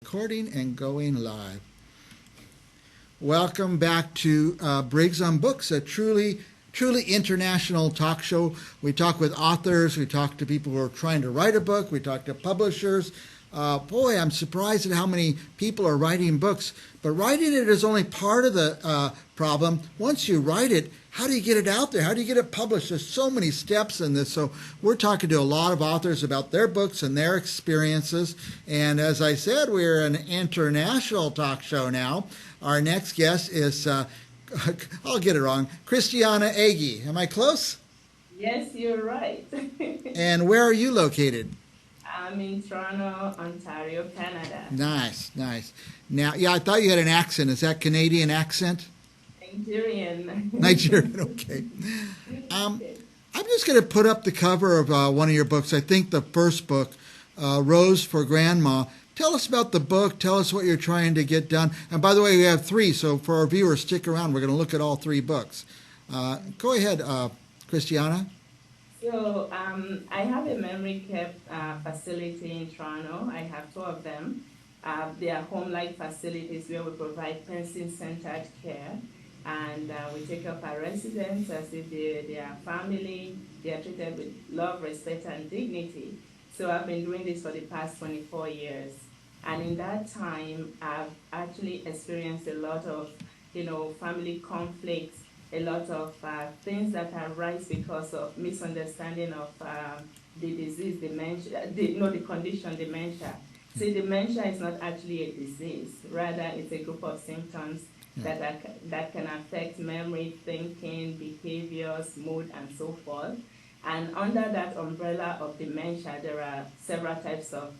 Recording and going live. Welcome back to Briggs on Books, a truly international talk show. We talk with authors, we talk to people who are trying to write a book, we talk to publishers. Boy, I'm surprised at how many people are writing books. But writing it is only part of the problem. Once you write it, how do you get it out there? How do you get it published? There's so many steps in this. So we're talking to a lot of authors about their books and their experiences. And as I said, we're an international talk show now. Our next guest is, I'll get it wrong, Christiana. Am I close? Yes, you're right. And where are you located? I'm in Toronto, Ontario, Canada. Nice. Now, yeah, I thought you had an accent. Is that Canadian accent? Nigerian, okay. I'm just going to put up the cover of one of your books. I think the first book, Rose for Grandma. Tell us about the book. Tell us what you're trying to get done. And by the way, we have three, so for our viewers, stick around. We're going to look at all three books. Go ahead, Christiana. So I have a memory care facility in Toronto. I have two of them. They are home-like facilities where we provide person-centered care. And we take up our residents as if they are family. They are treated with love, respect, and dignity. So I've been doing this for the past 24 years. And in that time, I've actually experienced a lot of, family conflicts, a lot of things that arise because of misunderstanding of the disease, dementia, the condition dementia. See, dementia is not actually a disease. Rather, it's a group of symptoms that can affect memory, thinking, behaviors, mood, and so forth. And under that umbrella of dementia, there are several types of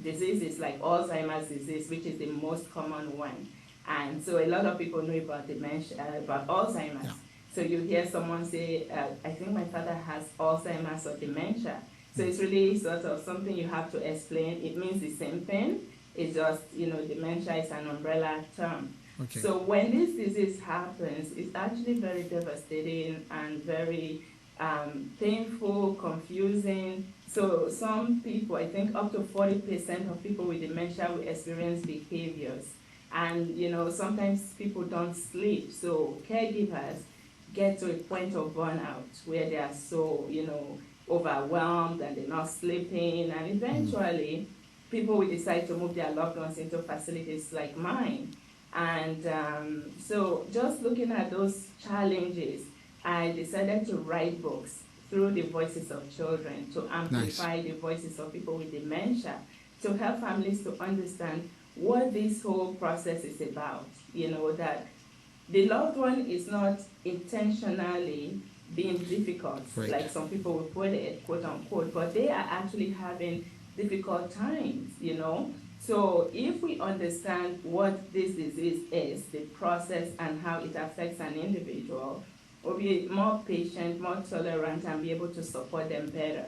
diseases like Alzheimer's disease, which is the most common one. And so a lot of people know about dementia, about Alzheimer's. Yeah. So you hear someone say, I think my father has Alzheimer's or dementia. So it's really sort of something you have to explain. It means the same thing. It's just, dementia is an umbrella term. Okay. So when this disease happens, it's actually very devastating and very painful, confusing. So some people, I think up to 40% of people with dementia will experience behaviors. And, sometimes people don't sleep. So caregivers get to a point of burnout where they are so, overwhelmed and they're not sleeping. And eventually, people will decide to move their loved ones into facilities like mine. And so just looking at those challenges, I decided to write books through the voices of children to amplify the voices of people with dementia, to help families to understand what this whole process is about. That the loved one is not intentionally being difficult, like some people will put it, quote unquote, but they are actually having difficult times, So if we understand what this disease is, the process and how it affects an individual, we'll be more patient, more tolerant, and be able to support them better.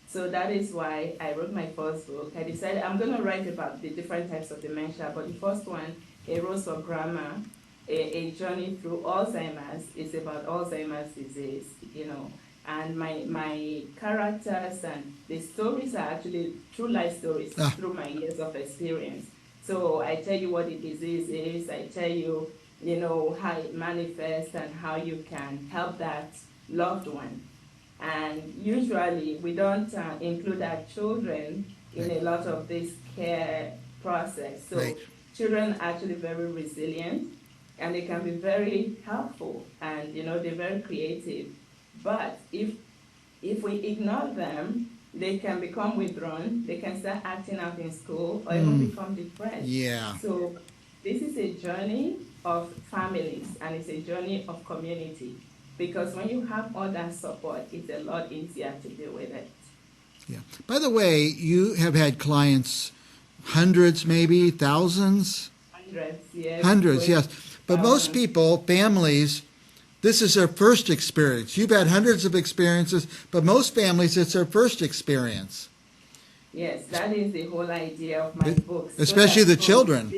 So that is why I wrote my first book. I decided I'm going to write about the different types of dementia, but the first one, A Rose for Grandma, a journey through Alzheimer's, is about Alzheimer's disease, And my characters and the stories are actually true life stories through my years of experience. So I tell you what the disease is, I tell you, how it manifests and how you can help that loved one. And usually we don't include our children in a lot of this care process. So children are actually very resilient and they can be very helpful and, they're very creative. But if we ignore them, they can become withdrawn, they can start acting out in school, or even become depressed. Yeah. So this is a journey of families, and it's a journey of community. Because when you have all that support, it's a lot easier to deal with it. Yeah. By the way, you have had clients, hundreds, maybe thousands? Hundreds, yes. Hundreds, yes. But most people, families, this is their first experience. You've had hundreds of experiences, but most families, it's their first experience. Yes, that is the whole idea of my books. Especially the children.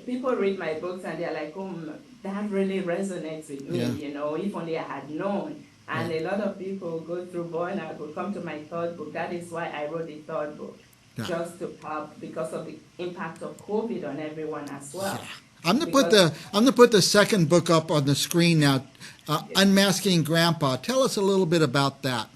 People read my books and they're like, oh, that really resonates with me, if only I had known. And a lot of people go through burnout, will come to my third book. That is why I wrote the third book. Yeah. just to help because of the impact of COVID on everyone as well. Yeah. I'm Because gonna put the second book up on the screen now. Unmasking Grandpa. Tell us a little bit about that.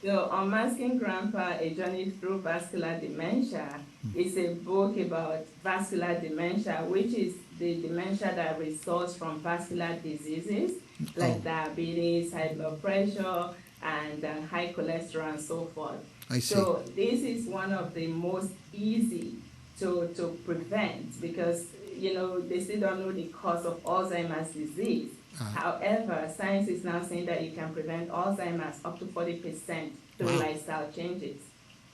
so, Unmasking Grandpa, A Journey Through Vascular Dementia is a book about vascular dementia, which is the dementia that results from vascular diseases Oh, like diabetes, high blood pressure, and high cholesterol and so forth. I see. So this is one of the most easy to prevent because, they still don't know the cause of Alzheimer's disease. However, science is now saying that you can prevent Alzheimer's up to 40% through Wow. lifestyle changes.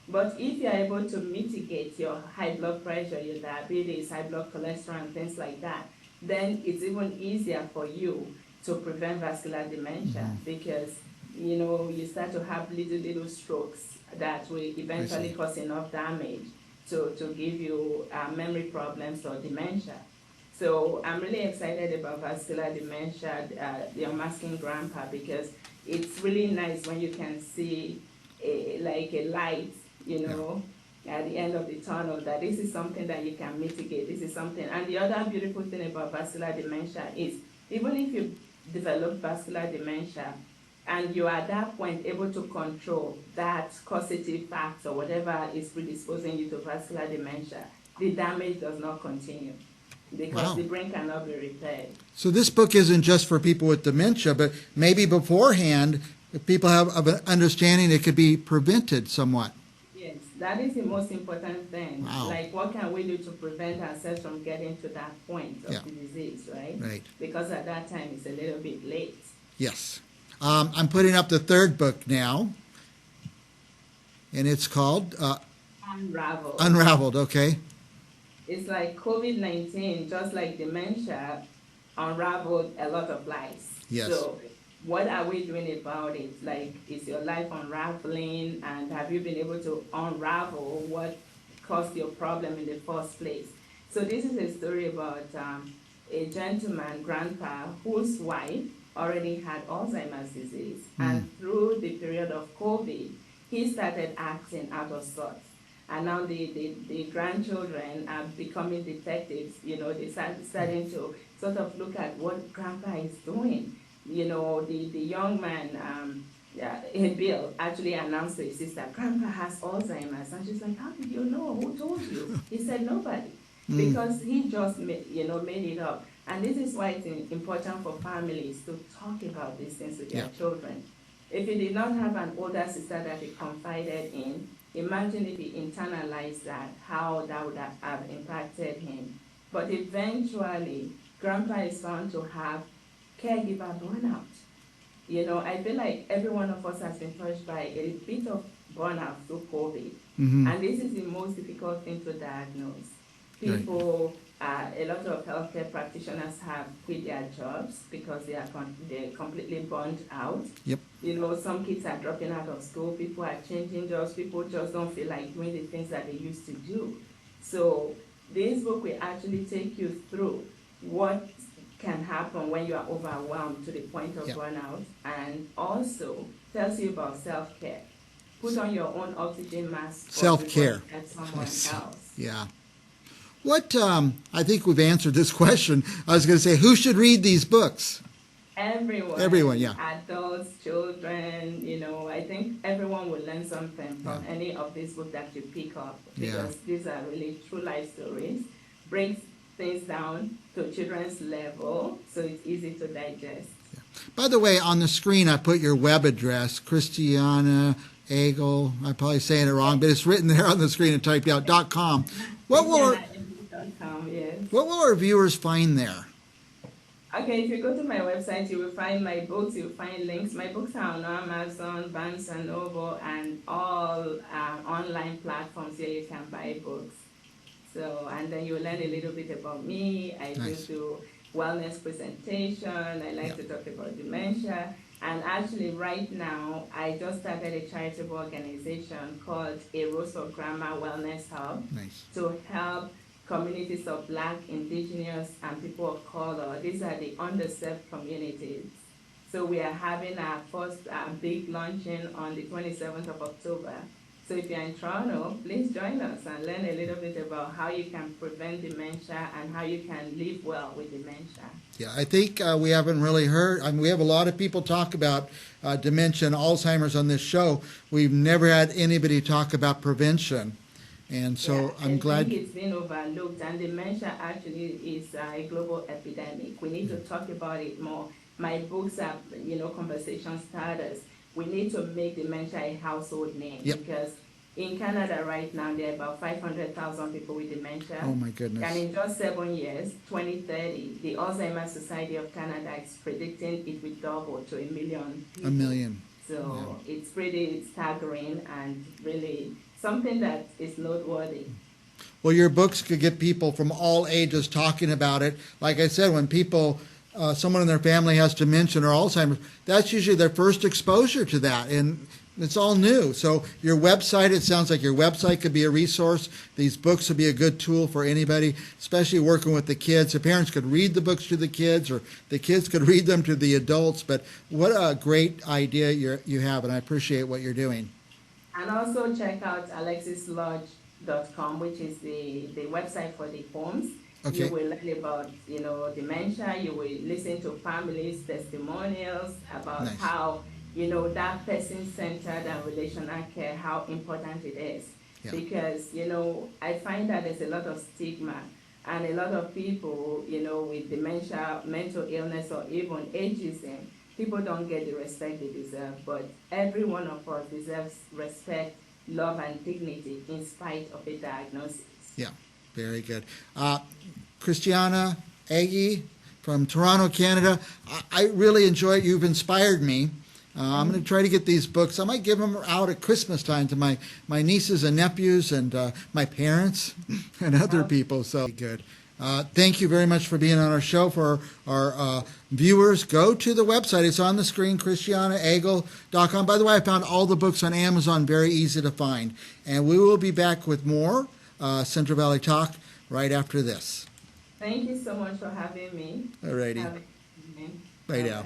But if you're able to mitigate your high blood pressure, your diabetes, high blood cholesterol, and things like that, then it's even easier for you to prevent vascular dementia because, you start to have little strokes that will eventually see. cause enough damage to give you memory problems or dementia. So I'm really excited about vascular dementia, the Unmasking Grandpa, because it's really nice when you can see like a light, at the end of the tunnel, that this is something that you can mitigate. This is something. And the other beautiful thing about vascular dementia is even if you develop vascular dementia and you are at that point able to control that causative factor, whatever is predisposing you to vascular dementia, the damage does not continue because Wow. the brain cannot be repaired. So this book isn't just for people with dementia, but maybe beforehand, if people have an understanding, it could be prevented somewhat. Yes, that is the most important thing. Wow. Like, what can we do to prevent ourselves from getting to that point of Yeah. the disease, right? Right. Because at that time, it's a little bit late. Yes. I'm putting up the third book now, and it's called Unravel. Unraveled. Okay. It's like COVID-19, just like dementia, unraveled a lot of lives. Yes. So what are we doing about it? Like, is your life unraveling, and have you been able to unravel what caused your problem in the first place? So this is a story about a gentleman, grandpa, whose wife already had Alzheimer's disease. And through the period of COVID, he started acting out of sorts. And now the grandchildren are becoming detectives. They starting to sort of look at what grandpa is doing. The young man, Bill, actually announced to his sister, grandpa has Alzheimer's. And she's like, how did you know? Who told you? He said, nobody. Because he just made it up. And this is why it's important for families to talk about these things with their children. If he did not have an older sister that he confided in, imagine if he internalized that, how that would have impacted him. But eventually, grandpa is found to have caregiver burnout. I feel like every one of us has been touched by a bit of burnout through COVID. And this is the most difficult thing to diagnose. People, a lot of healthcare practitioners have quit their jobs because they're completely burned out. Yep. Some kids are dropping out of school, people are changing jobs, people just don't feel like doing the things that they used to do. So this book will actually take you through what can happen when you are overwhelmed to the point of burnout, and also tells you about self-care. Put on your own oxygen mask. Self-care. At someone else. Yeah. What, I think we've answered this question. I was going to say, who should read these books? Everyone. Everyone, yeah. Adults, children, I think everyone will learn something from any of these books that you pick up, because these are really true life stories. Breaks things down to children's level, so it's easy to digest. Yeah. By the way, on the screen I put your web address, Christiana Agel. I'm probably saying it wrong, but it's written there on the screen and typed out .com. What will our viewers find there? Okay, if you go to my website, you will find my books, you will find links. My books are on Amazon, Barnes & Noble, and all online platforms where you can buy books. So, and then you will learn a little bit about me. I do wellness presentation. I like to talk about dementia. And actually, right now, I just started a charitable organization called A Rose for Grandma Wellness Hub to help communities of Black, Indigenous, and people of color. These are the underserved communities. So we are having our first big launching on the 27th of October. So if you're in Toronto, please join us and learn a little bit about how you can prevent dementia and how you can live well with dementia. Yeah, I think we haven't really heard. I mean, we have a lot of people talk about dementia and Alzheimer's on this show. We've never had anybody talk about prevention. And so Yeah, I'm glad. I think it's been overlooked, and dementia actually is a global epidemic. We need to talk about it more. My books are, conversation starters. We need to make dementia a household name. Yep. Because in Canada right now, there are about 500,000 people with dementia. Oh my goodness. And in just 7 years, 2030, the Alzheimer Society of Canada is predicting it will double to 1 million people. 1 million. So it's pretty staggering and really something that is noteworthy. Well, your books could get people from all ages talking about it. Like I said, when people, someone in their family has dementia or Alzheimer's, that's usually their first exposure to that, and it's all new. So your website, it sounds like your website could be a resource. These books would be a good tool for anybody, especially working with the kids. The parents could read the books to the kids, or the kids could read them to the adults. But what a great idea you have, and I appreciate what you're doing. And also check out alexislodge.com, which is the website for the poems. Okay. You will learn about, dementia. You will listen to families' testimonials about Nice. how, that person-centered and relational care, how important it is. Yeah. Because, I find that there's a lot of stigma, and a lot of people, with dementia, mental illness, or even ageism, people don't get the respect they deserve, but every one of us deserves respect, love, and dignity in spite of a diagnosis. Yeah, very good. Christiana, Aggie from Toronto, Canada, I really enjoy it. You've inspired me. I'm going to try to get these books. I might give them out at Christmas time to my nieces and nephews and my parents and other people. So good. Thank you very much for being on our show. For our viewers, go to the website. It's on the screen, ChristianaEagle.com. By the way, I found all the books on Amazon, very easy to find. And we will be back with more Central Valley Talk right after this. Thank you so much for having me. All righty. Right now.